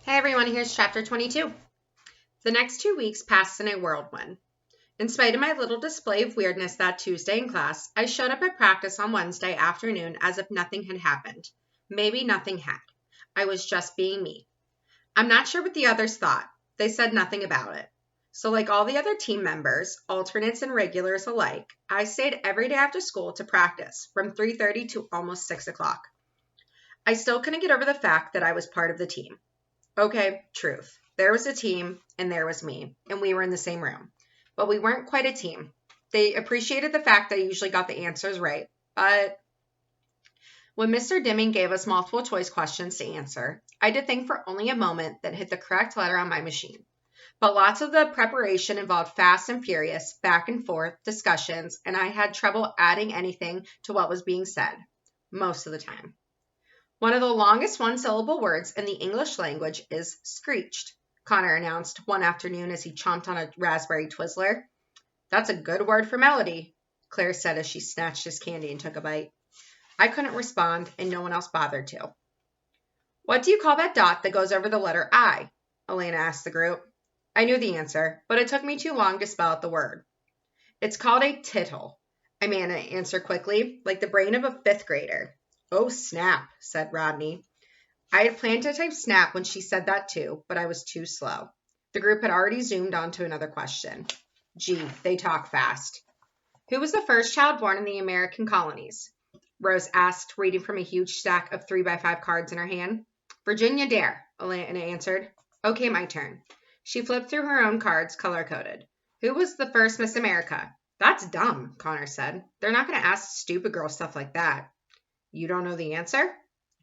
Hey everyone, here's chapter 22. The next 2 weeks passed in a whirlwind. In spite of my little display of weirdness that Tuesday in class, I showed up at practice on Wednesday afternoon as if nothing had happened. Maybe nothing had. I was just being me. I'm not sure what the others thought. They said nothing about it. So like all the other team members, alternates and regulars alike, I stayed every day after school to practice from 3:30 to almost 6 o'clock. I still couldn't get over the fact that I was part of the team. Okay, truth. There was a team and there was me, and we were in the same room. But we weren't quite a team. They appreciated the fact that I usually got the answers right, but when Mr. Dimming gave us multiple choice questions to answer, I did think for only a moment that hit the correct letter on my machine. But lots of the preparation involved fast and furious, back and forth discussions, and I had trouble adding anything to what was being said, most of the time. One of the longest one-syllable words in the English language is screeched, Connor announced one afternoon as he chomped on a raspberry Twizzler. That's a good word for melody, Claire said as she snatched his candy and took a bite. I couldn't respond, and no one else bothered to. What do you call that dot that goes over the letter I? Elena asked the group. I knew the answer, but it took me too long to spell out the word. It's called a tittle, Amanda answered quickly, like the brain of a fifth grader. Oh, snap, said Rodney. I had planned to type snap when she said that too, but I was too slow. The group had already zoomed on to another question. Gee, they talk fast. Who was the first child born in the American colonies? Rose asked, reading from a huge stack of 3x5 cards in her hand. Virginia Dare, Elena answered. Okay, my turn. She flipped through her own cards, color-coded. Who was the first Miss America? That's dumb, Connor said. They're not going to ask stupid girl stuff like that. You don't know the answer?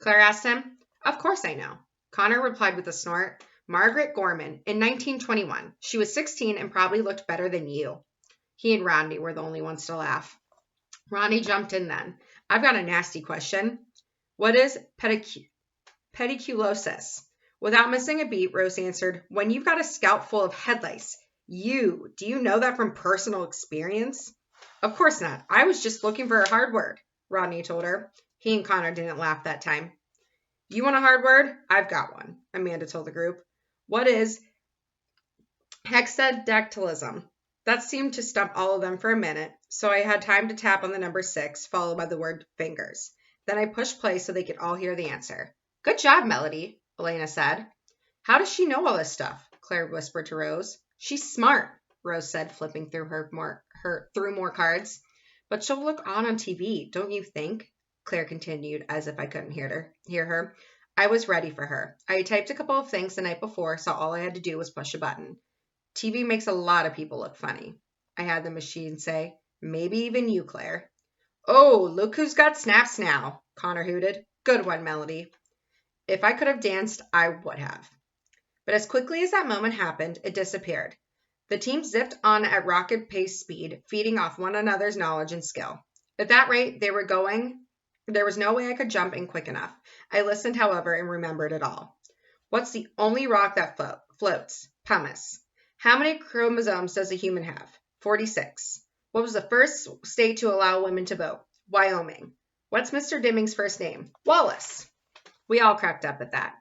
Claire asked him. Of course I know. Connor replied with a snort. Margaret Gorman, in 1921. She was 16 and probably looked better than you. He and Rodney were the only ones to laugh. Rodney jumped in then. I've got a nasty question. What is pediculosis? Without missing a beat, Rose answered, when you've got a scalp full of head lice. Do you know that from personal experience? Of course not. I was just looking for a hard word, Rodney told her. He and Connor didn't laugh that time. You want a hard word? I've got one, Amanda told the group. What is hexadactylism? That seemed to stump all of them for a minute, so I had time to tap on the number 6, followed by the word fingers. Then I pushed play so they could all hear the answer. Good job, Melody, Elena said. How does she know all this stuff? Claire whispered to Rose. She's smart, Rose said, flipping through through more cards. But she'll look on TV, don't you think? Claire continued, as if I couldn't hear her. I was ready for her. I had typed a couple of things the night before, so all I had to do was push a button. TV makes a lot of people look funny, I had the machine say. Maybe even you, Claire. Oh, look who's got snaps now, Connor hooted. Good one, Melody. If I could have danced, I would have. But as quickly as that moment happened, it disappeared. The team zipped on at rocket pace speed, feeding off one another's knowledge and skill. At that rate they were going, there was no way I could jump in quick enough. I listened, however, and remembered it all. What's the only rock that floats? Pumice. How many chromosomes does a human have? 46. What was the first state to allow women to vote? Wyoming. What's Mr. Dimming's first name? Wallace. We all cracked up at that.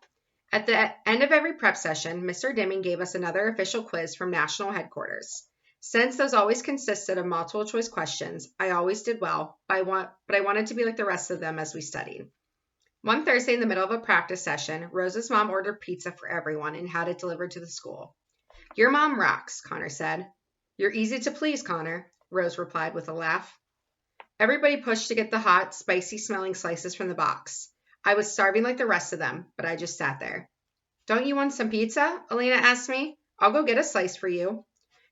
At the end of every prep session, Mr. Dimming gave us another official quiz from national headquarters. Since those always consisted of multiple choice questions, I always did well, but I wanted to be like the rest of them as we studied. One Thursday in the middle of a practice session, Rose's mom ordered pizza for everyone and had it delivered to the school. Your mom rocks, Connor said. You're easy to please, Connor, Rose replied with a laugh. Everybody pushed to get the hot, spicy-smelling slices from the box. I was starving like the rest of them, but I just sat there. Don't you want some pizza? Elena asked me. I'll go get a slice for you.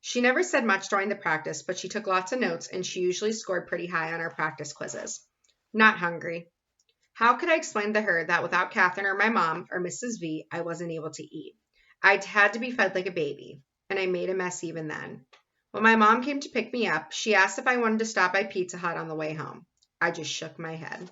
She never said much during the practice, but she took lots of notes, and she usually scored pretty high on our practice quizzes. Not hungry. How could I explain to her that without Catherine or my mom or Mrs. V, I wasn't able to eat? I'd had to be fed like a baby, and I made a mess even then. When my mom came to pick me up, she asked if I wanted to stop by Pizza Hut on the way home. I just shook my head.